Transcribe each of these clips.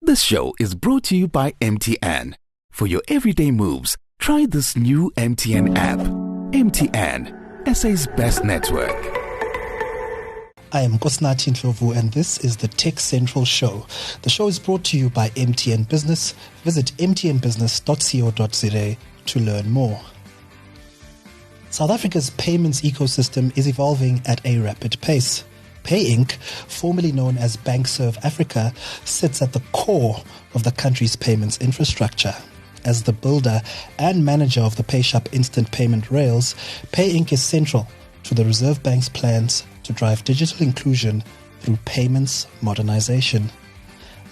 This show is brought to you by MTN. For your everyday moves, try this new MTN app. MTN, SA's best network. I am Nkosinathi Ndlovu, and this is the TechCentral Show. The show is brought to you by MTN Business. Visit mtnbusiness.co.za to learn more. South Africa's payments ecosystem is evolving at a rapid pace. PayInc, formerly known as BankservAfrica, sits at the core of the country's payments infrastructure. As the builder and manager of the PayShap instant payment rails, PayInc is central to the Reserve Bank's plans to drive digital inclusion through payments modernization.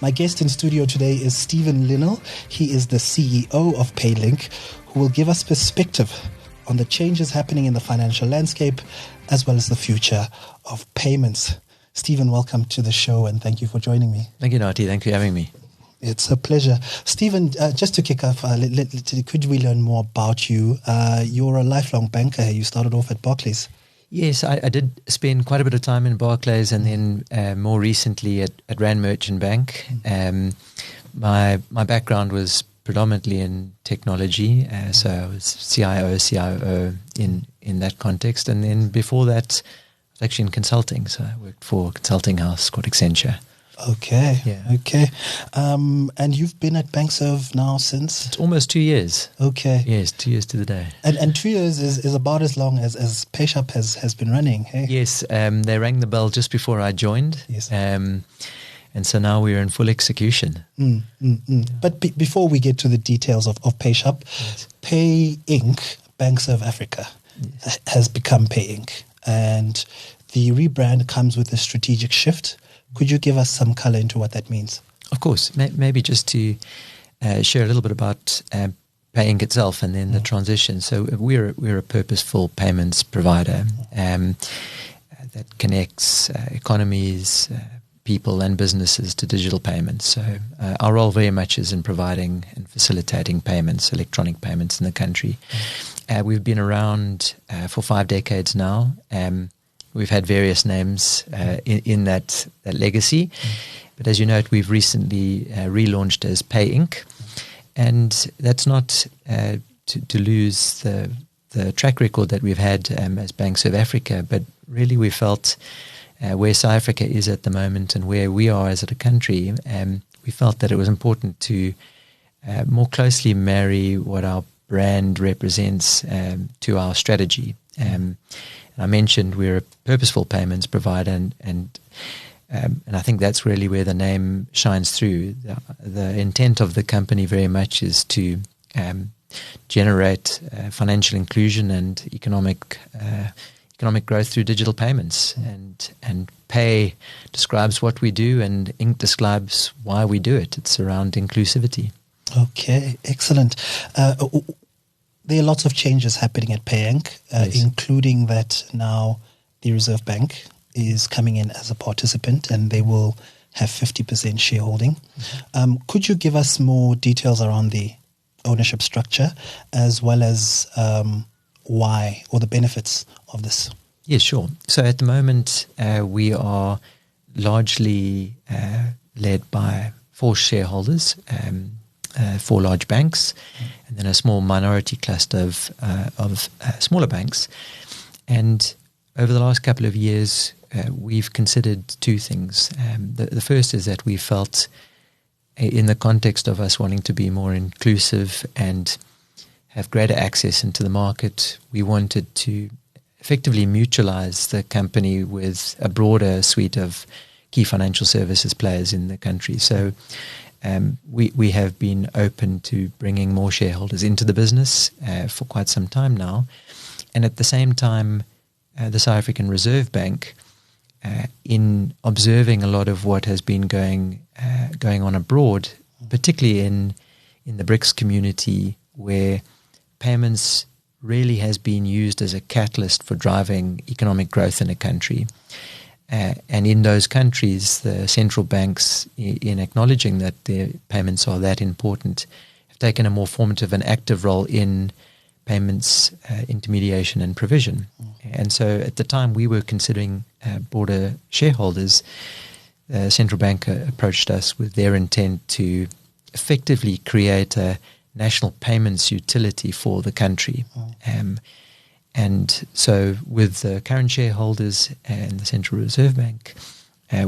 My guest in studio today is Stephen Linnell. He is the CEO of PayInc, who will give us perspective on the changes happening in the financial landscape, as well as the future of payments. Stephen, welcome to the show, and thank you for joining me. Thank you, Nati. Thank you for having me. It's a pleasure. Stephen, just to kick off, could we learn more about you? You're a lifelong banker. You started off at Barclays. Yes, I did spend quite a bit of time in Barclays, and then more recently at Rand Merchant Bank. My background was predominantly in technology, so I was CIO in that context, and then before that, I was actually in consulting. So I worked for a consulting house called Accenture. Okay. Yeah. Okay. And you've been at BankServ now since? It's almost 2 years. Okay. Yes, 2 years to the day. And 2 years is about as long as PayShap has been running, hey? Yes, they rang the bell just before I joined. Yes. And so now we're in full execution. But before we get to the details of PayShap, yes. PayInc, BankservAfrica, yes, has become PayInc. And the rebrand comes with a strategic shift. Could you give us some color into what that means? Of course. Maybe just to share a little bit about PayInc itself and then the transition. So we're a purposeful payments provider that connects economies, people and businesses to digital payments. So our role very much is in providing and facilitating payments, electronic payments in the country. We've been around for 5 decades now. We've had various names in that legacy. But as you note, we've recently relaunched as PayInc. And that's not to lose the track record that we've had as BankservAfrica, but really we felt where South Africa is at the moment and where we are as a country, we felt that it was important to more closely marry what our brand represents to our strategy. And I mentioned we're a purposeful payments provider, and I think that's really where the name shines through. The intent of the company very much is to generate financial inclusion and economic growth through digital payments, and Pay describes what we do, and Inc describes why we do it. It's around inclusivity. Okay, excellent. There are lots of changes happening at PayInc, yes, including that now the Reserve Bank is coming in as a participant, and they will have 50% shareholding. Mm-hmm. Could you give us more details around the ownership structure, as well as why or the benefits of this? Yes, sure. So at the moment, we are largely led by 4 shareholders, 4 large banks, and then a small minority cluster of smaller banks. And over the last couple of years, we've considered 2 things. The first is that we felt, in the context of us wanting to be more inclusive and have greater access into the market, we wanted to effectively mutualize the company with a broader suite of key financial services players in the country. So we have been open to bringing more shareholders into the business for quite some time now. And at the same time, the South African Reserve Bank, in observing a lot of what has been going on abroad, particularly in the BRICS community, where payments really has been used as a catalyst for driving economic growth in a country. And in those countries, the central banks, in acknowledging that their payments are that important, have taken a more formative and active role in payments intermediation and provision. And so at the time we were considering broader shareholders, the central bank approached us with their intent to effectively create a national payments utility for the country. And so with the current shareholders and the Central Reserve Bank,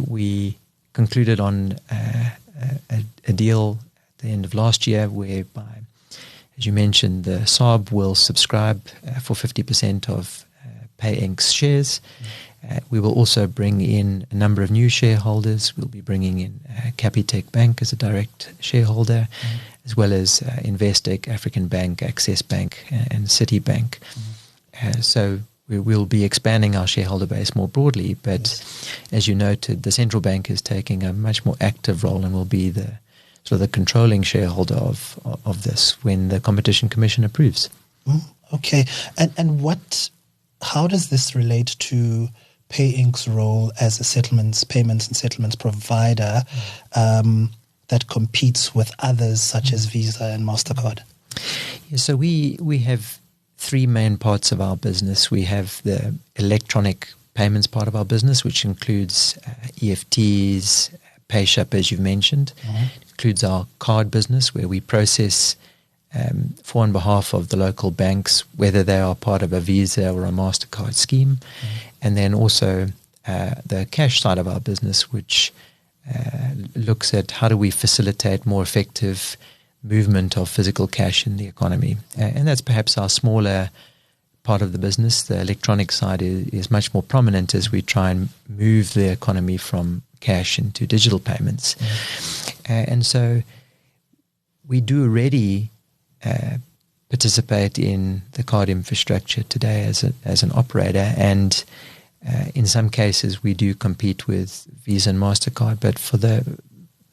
we concluded on a deal at the end of last year whereby, as you mentioned, the SARB will subscribe for 50% of PayInc's shares. We will also bring in a number of new shareholders. We'll be bringing in Capitec Bank as a direct shareholder, as well as Investec, African Bank, Access Bank, and Citibank. So we will be expanding our shareholder base more broadly, but as you noted, the central bank is taking a much more active role and will be the sort of the controlling shareholder of this when the Competition Commission approves. Okay, and how does this relate to PayInc's role as a payments and settlements provider that competes with others such as Visa and MasterCard? Yeah, so we have three main parts of our business. We have the electronic payments part of our business, which includes EFTs, PayShap, as you've mentioned. It includes our card business, where we process for on behalf of the local banks, whether they are part of a Visa or a MasterCard scheme. And then also the cash side of our business, which looks at how do we facilitate more effective movement of physical cash in the economy. And that's perhaps our smaller part of the business. The electronic side is much more prominent as we try and move the economy from cash into digital payments. And so we do already participate in the card infrastructure today as an operator, and in some cases we do compete with Visa and MasterCard, but for the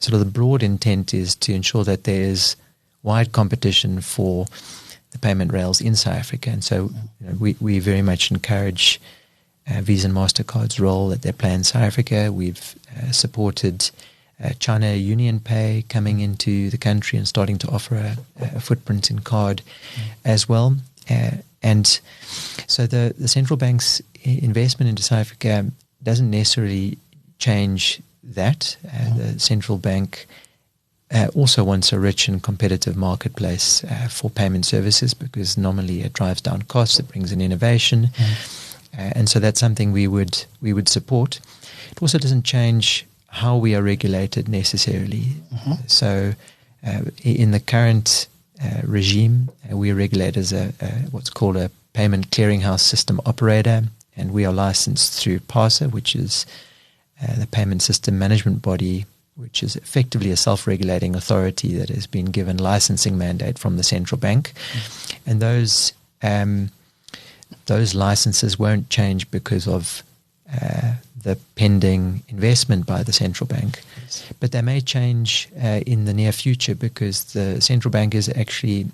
sort of the broad intent is to ensure that there is wide competition for the payment rails in South Africa. And so we very much encourage Visa and MasterCard's role that they play in South Africa. We've supported China Union Pay coming into the country and starting to offer a footprint in card as well. And so the central bank's investment into South Africa doesn't necessarily change that. The central bank also wants a rich and competitive marketplace for payment services, because normally it drives down costs, it brings in innovation. And so that's something we would support. It also doesn't change how we are regulated necessarily. So in the current regime, we are regulated as what's called a payment clearinghouse system operator, and we are licensed through PASA, which is the payment system management body, which is effectively a self-regulating authority that has been given licensing mandate from the central bank. And those licenses won't change because of the pending investment by the central bank. But they may change in the near future, because the central bank is actually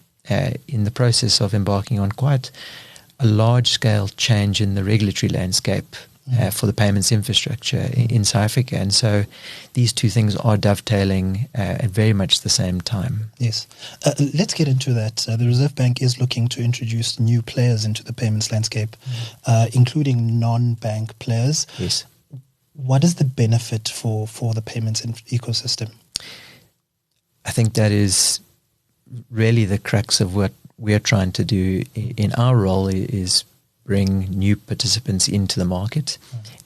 in the process of embarking on quite a large-scale change in the regulatory landscape for the payments infrastructure in South Africa. And so these two things are dovetailing at very much the same time. Yes. Let's get into that. The Reserve Bank is looking to introduce new players into the payments landscape, including non-bank players. Yes. What is the benefit for the payments ecosystem? I think that is really the crux of what we're trying to do in our role, is bring new participants into the market.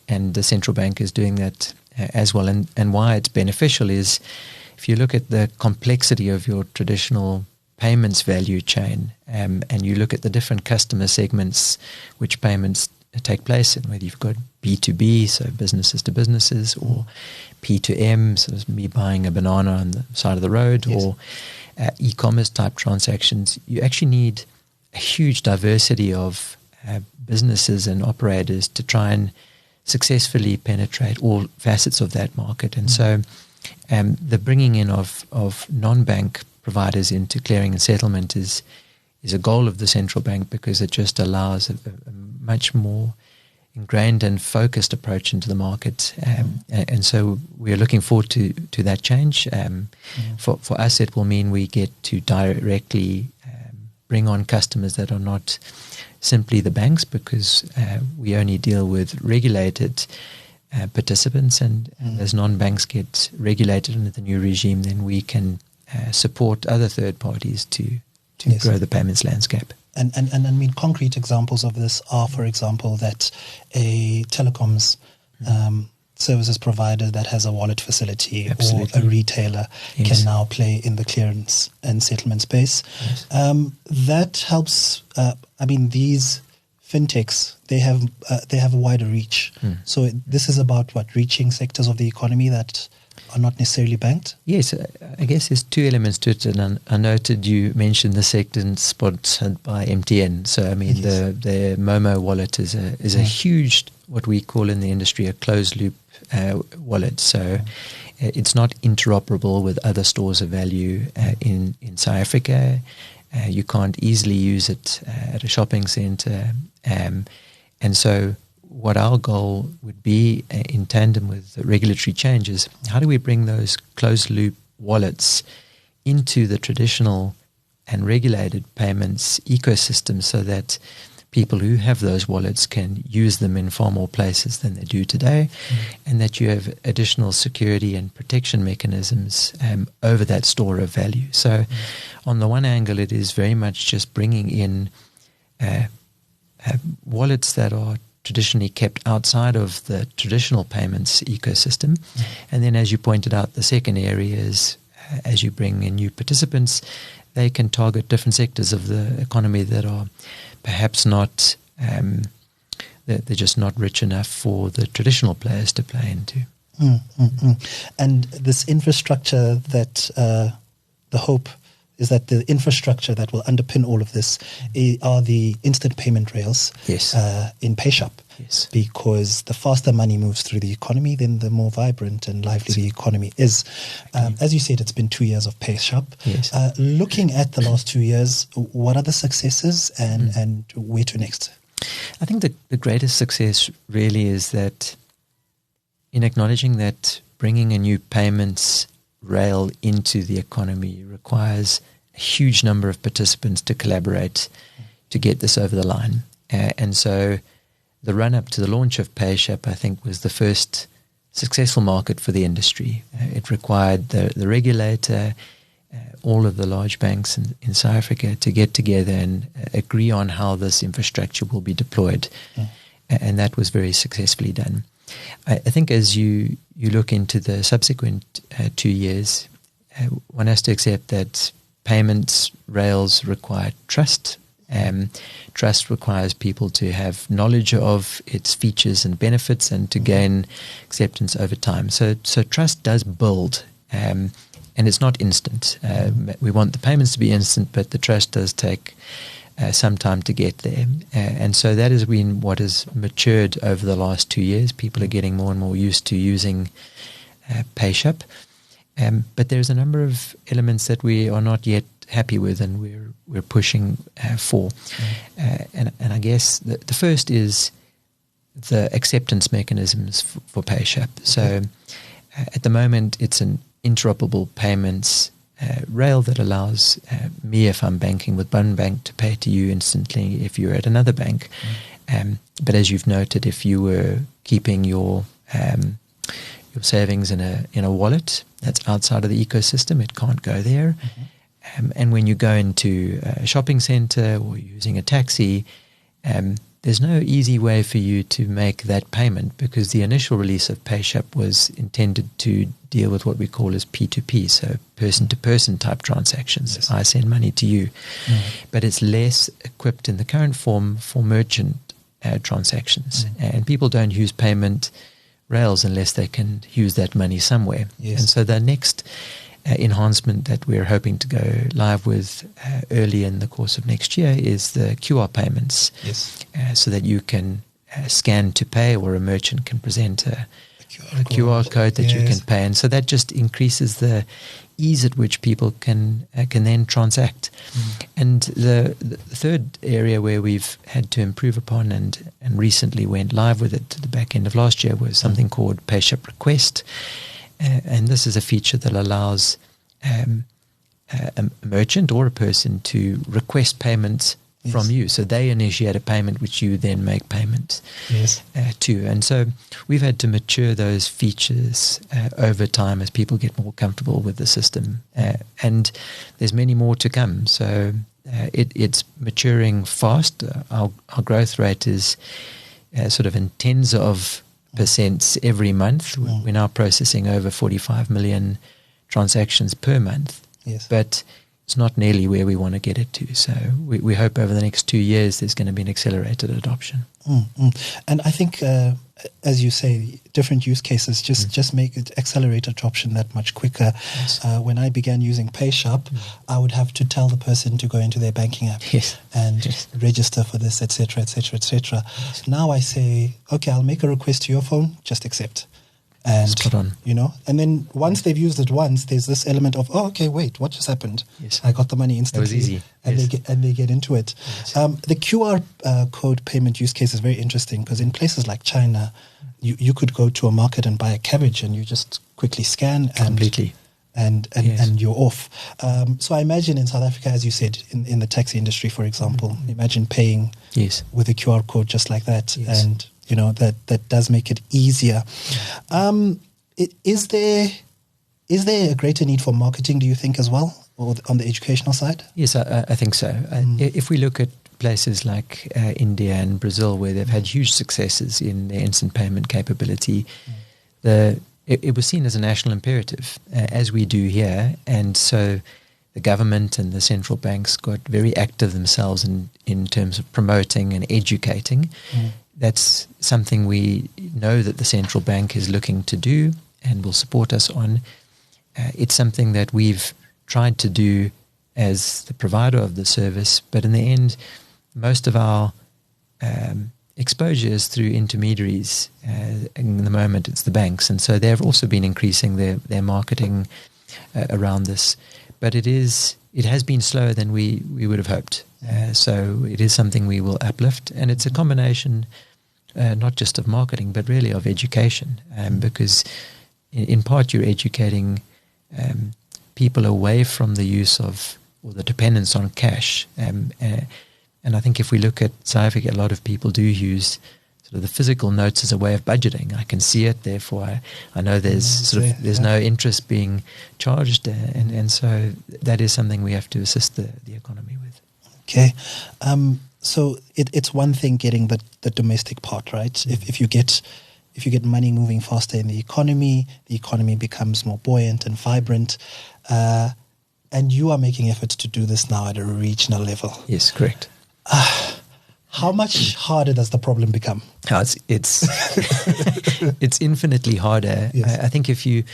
And the central bank is doing that as well. And why it's beneficial is, if you look at the complexity of your traditional payments value chain, and you look at the different customer segments which payments take place in, whether you've got B2B, so businesses to businesses, or P2M, so it's me buying a banana on the side of the road, or e-commerce type transactions, you actually need a huge diversity of businesses and operators to try and successfully penetrate all facets of that market. And so the bringing in of non-bank providers into clearing and settlement is a goal of the central bank, because it just allows a much more ingrained and focused approach into the market. And so we're looking forward to that change. For us, it will mean we get to directly bring on customers that are not simply the banks, because we only deal with regulated participants, and as non-banks get regulated under the new regime, then we can support other third parties to grow the payments landscape. And I mean, concrete examples of this are, for example, that a telecoms services provider that has a wallet facility or a retailer can now play in the clearance and settlement space. That helps. These fintechs, they have a wider reach. So this is about reaching sectors of the economy that are not necessarily banked? Yes, I guess there's two elements to it, and I noted you mentioned the sector sponsored by MTN. So I mean, the Momo wallet is a huge, what we call in the industry, a closed loop wallet. So it's not interoperable with other stores of value in South Africa. You can't easily use it at a shopping centre, and so what our goal would be in tandem with the regulatory changes, how do we bring those closed loop wallets into the traditional and regulated payments ecosystem so that people who have those wallets can use them in far more places than they do today, and that you have additional security and protection mechanisms over that store of value. So on the one angle, it is very much just bringing in wallets that are traditionally kept outside of the traditional payments ecosystem. And then, as you pointed out, the second area is as you bring in new participants, they can target different sectors of the economy that are perhaps not, they're just not rich enough for the traditional players to play into. And this infrastructure that the hope is that the infrastructure that will underpin all of this are the instant payment rails in PayShap. Yes. Because the faster money moves through the economy, then the more vibrant and lively the economy is. As you said, it's been 2 years of PayShap. Yes. Looking at the last 2 years, what are the successes and where to next? I think the greatest success really is that in acknowledging that bringing a new payments rail into the economy requires a huge number of participants to collaborate to get this over the line. And so the run-up to the launch of PayShap, I think, was the first successful market for the industry. It required the regulator, all of the large banks in South Africa to get together and agree on how this infrastructure will be deployed. And that was very successfully done. I think as you look into the subsequent 2 years, one has to accept that payments rails require trust. Trust requires people to have knowledge of its features and benefits and to gain acceptance over time. So trust does build, and it's not instant. We want the payments to be instant, but the trust does take some time to get there. And so that has been what has matured over the last 2 years. People are getting more and more used to using PayShap. But there's a number of elements that we are not yet happy with and we're pushing for. And I guess the first is the acceptance mechanisms for PayShap. So at the moment, it's an interoperable payments rail that allows me, if I'm banking with one bank, to pay to you instantly if you're at another bank. But as you've noted, if you were keeping your savings in a wallet that's outside of the ecosystem, it can't go there. And when you go into a shopping center or using a taxi, there's no easy way for you to make that payment because the initial release of PayShap was intended to deal with what we call as P2P, so person-to-person type transactions. Yes. I send money to you. But it's less equipped in the current form for merchant transactions. And people don't use payment rails unless they can use that money somewhere. Yes. And so the next enhancement that we're hoping to go live with early in the course of next year is the QR payments. Yes. So that you can scan to pay, or a merchant can present a QR code that you can pay. And so that just increases the ease at which people can then transact. And the third area where we've had to improve upon and recently went live with it to the back end of last year was something called PayShap Request. And this is a feature that allows a merchant or a person to request payments from you. So they initiate a payment which you then make payment to. And so we've had to mature those features over time as people get more comfortable with the system. And there's many more to come. So it's maturing fast. Our growth rate is sort of in tens of percents every month. We're now processing over 45 million transactions per month. Yes. But it's not nearly where we want to get it to. So we hope over the next 2 years there's going to be an accelerated adoption. And I think, as you say, different use cases just make it accelerate adoption that much quicker. Yes. When I began using PayShap, I would have to tell the person to go into their banking app and register for this, etc., etc., etc. Now I say, okay, I'll make a request to your phone, just accept. And, spot on. And then once they've used it once, there's this element of, oh, okay, wait, what just happened? Yes. I got the money instantly. It was easy. And they get into it. Yes. The QR code payment use case is very interesting because in places like China, you could go to a market and buy a cabbage and you just quickly scan completely. And you're off. So I imagine in South Africa, as you said, in the taxi industry, for example, imagine paying with a QR code just like that. Yes. And that does make it easier. Is there a greater need for marketing, do you think, as well, or on the educational side? Yes, I think so. If we look at places like India and Brazil, where they've had huge successes in their instant payment capability, it was seen as a national imperative, as we do here. And so the government and the central banks got very active themselves in terms of promoting and educating. That's something we know that the central bank is looking to do and will support us on. It's something that we've tried to do as the provider of the service, but in the end, most of our exposure is through intermediaries. In the moment, it's the banks, and so they've also been increasing their marketing around this. But it has been slower than we would have hoped. So it is something we will uplift, and it's a combination not just of marketing, but really of education, because in part you're educating people away from the use of or the dependence on cash. And I think if we look at South Africa, a lot of people do use sort of the physical notes as a way of budgeting. I can see it, therefore I know there's no interest being charged, and so that is something we have to assist the economy with. Okay. So it's one thing getting the domestic part, right? If you get money moving faster in the economy becomes more buoyant and vibrant. And you are making efforts to do this now at a regional level. Yes, correct. How much harder does the problem become? It's infinitely harder. Yes. I think if you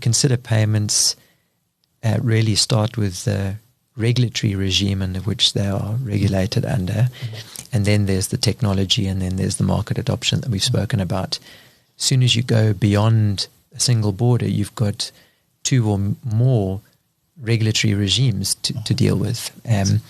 consider payments really start with the regulatory regime under which they are regulated under, and then there's the technology, and then there's the market adoption that we've spoken about. As soon as you go beyond a single border, you've got two or more regulatory regimes to deal with. And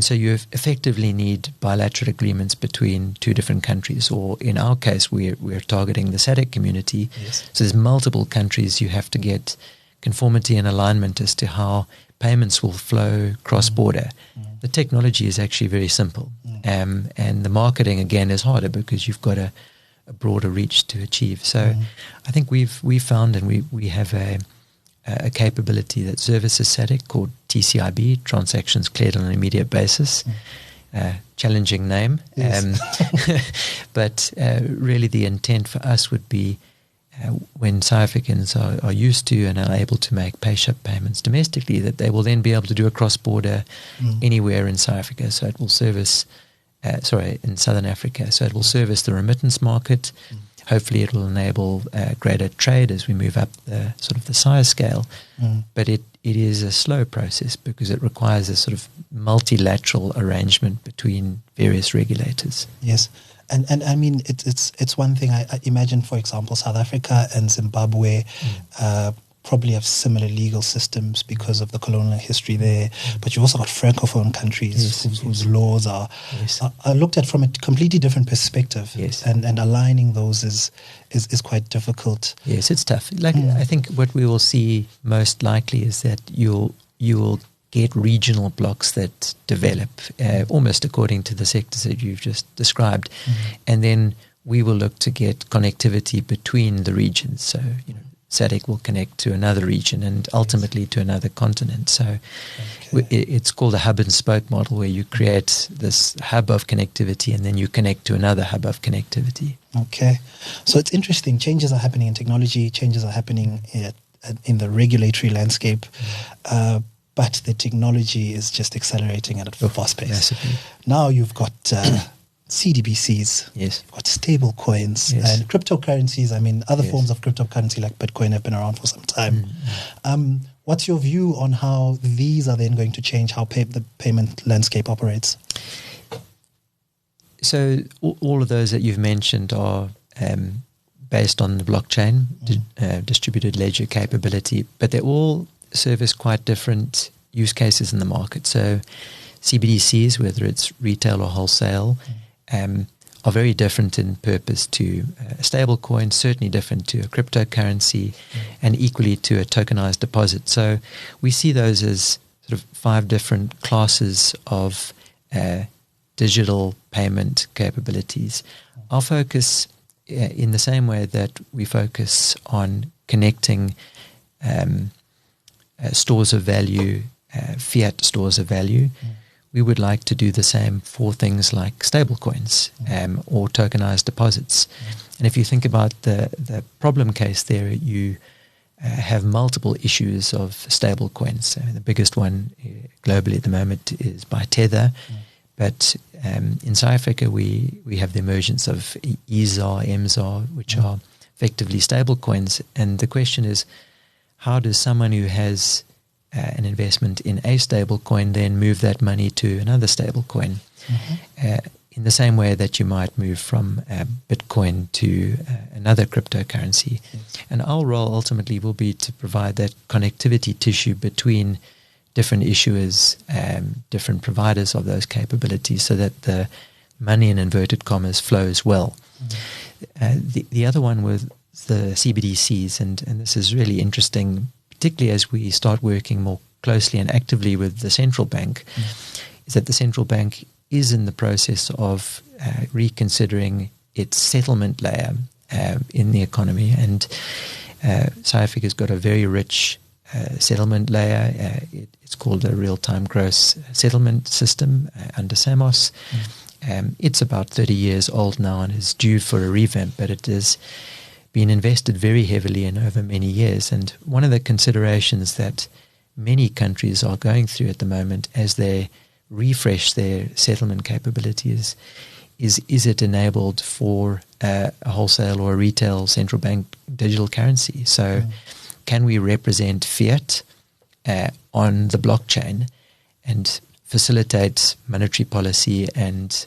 so you effectively need bilateral agreements between two different countries, or in our case, we're targeting the SADC community. Yes. So there's multiple countries you have to get conformity and alignment as to how payments will flow cross-border. The technology is actually very simple. And the marketing, again, is harder because you've got a broader reach to achieve. So I think we've found, and we have a capability that services SADC called TCIB, Transactions Cleared on an Immediate Basis. Challenging name. Yes. But really the intent for us would be when South Africans are used to and are able to make PayShap payments domestically, that they will then be able to do a cross-border anywhere in South Africa. So it will service, in Southern Africa. So it will service the remittance market. Hopefully it will enable greater trade as we move up the size scale. But it is a slow process because it requires a sort of multilateral arrangement between various regulators. Yes. And I mean, it's one thing. I imagine, for example, South Africa and Zimbabwe probably have similar legal systems because of the colonial history there. But you've also got francophone countries whose laws are looked at from a completely different perspective. Yes. And aligning those is quite difficult. Yes, it's tough. I think what we will see most likely is that you will get regional blocks that develop almost according to the sectors that you've just described. And then we will look to get connectivity between the regions. So, SADC will connect to another region and ultimately to another continent. So it's called a hub and spoke model, where you create this hub of connectivity and then you connect to another hub of connectivity. Okay. So it's interesting. Changes are happening in technology, changes are happening in the regulatory landscape, but the technology is just accelerating at a fast pace. Massively. Now you've got CDBCs, yes, you've got stable coins, yes, and cryptocurrencies. I mean, other yes, forms of cryptocurrency like Bitcoin have been around for some time. What's your view on how these are then going to change how the payment landscape operates? So all of those that you've mentioned are based on the blockchain, distributed ledger capability, but they all service quite different use cases in the market. So CBDCs, whether it's retail or wholesale, are very different in purpose to a stable coin, certainly different to a cryptocurrency, and equally to a tokenized deposit. So we see those as sort of 5 different classes of digital payment capabilities. Our focus, in the same way that we focus on connecting stores of value, fiat stores of value, we would like to do the same for things like stablecoins or tokenized deposits. And if you think about the problem case there, you have multiple issues of stablecoins. So the biggest one globally at the moment is by Tether. But in South Africa, we have the emergence of EZAR, MZAR, which are effectively stablecoins. And the question is, how does someone who has an investment in a stable coin then move that money to another stable coin in the same way that you might move from Bitcoin to another cryptocurrency? And our role ultimately will be to provide that connectivity tissue between different issuers, different providers of those capabilities, so that the money, in inverted commas, flows well. The other one was the CBDCs, and this is really interesting, particularly as we start working more closely and actively with the central bank, is that the central bank is in the process of reconsidering its settlement layer in the economy. And South Africa's got a very rich settlement layer. It's called a real-time gross settlement system under SAMOS. It's about 30 years old now and is due for a revamp, but it has been invested very heavily in over many years. And one of the considerations that many countries are going through at the moment as they refresh their settlement capabilities is it enabled for a wholesale or a retail central bank digital currency? So can we represent fiat on the blockchain and facilitate monetary policy and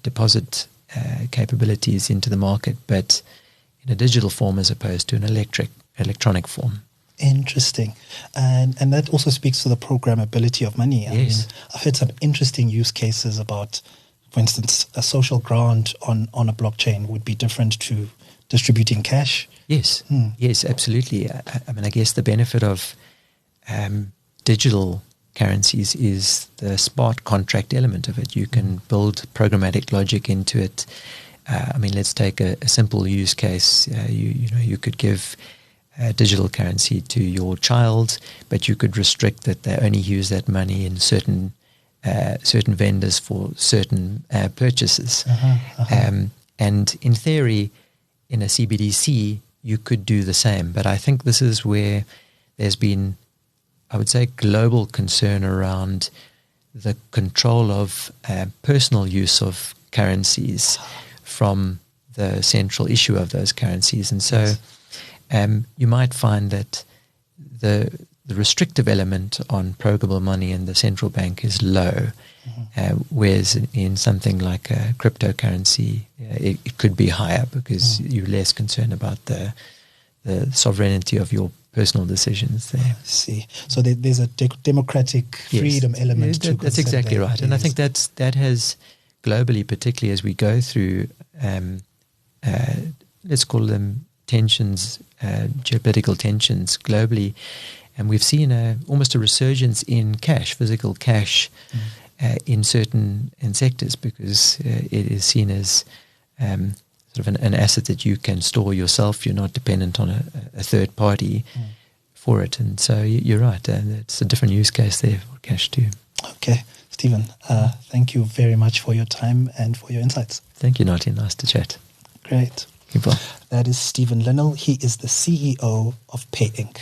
deposit capabilities into the market, but in a digital form as opposed to an electronic form? Interesting. And that also speaks to the programmability of money. I mean, I've heard some interesting use cases about, for instance, a social grant on a blockchain would be different to distributing cash. Yes, yes, absolutely. I mean, I guess the benefit of digital currencies is the smart contract element of it. You can build programmatic logic into it. I mean, let's take a simple use case. You could give digital currency to your child, but you could restrict that they only use that money in certain vendors for certain purchases. And in theory, in a CBDC, you could do the same. But I think this is where there's been, I would say, global concern around the control of personal use of currencies from the central issue of those currencies. And so you might find that the restrictive element on programmable money in the central bank is low, whereas in something like a cryptocurrency, it could be higher because you're less concerned about the sovereignty of your personal decisions there. I see. So there's a democratic freedom element to that's exactly right. And I think that has globally, particularly as we go through, let's call them tensions, geopolitical tensions globally, And we've seen almost a resurgence in cash, physical cash, in certain sectors, because it is seen as sort of an asset that you can store yourself. You're not dependent on a third party for it. And so you're right. It's a different use case there for cash too. Okay. Stephen, thank you very much for your time and for your insights. Thank you, Nati. Nice to chat. Great. Goodbye. That is Stephen Linnell. He is the CEO of PayInc.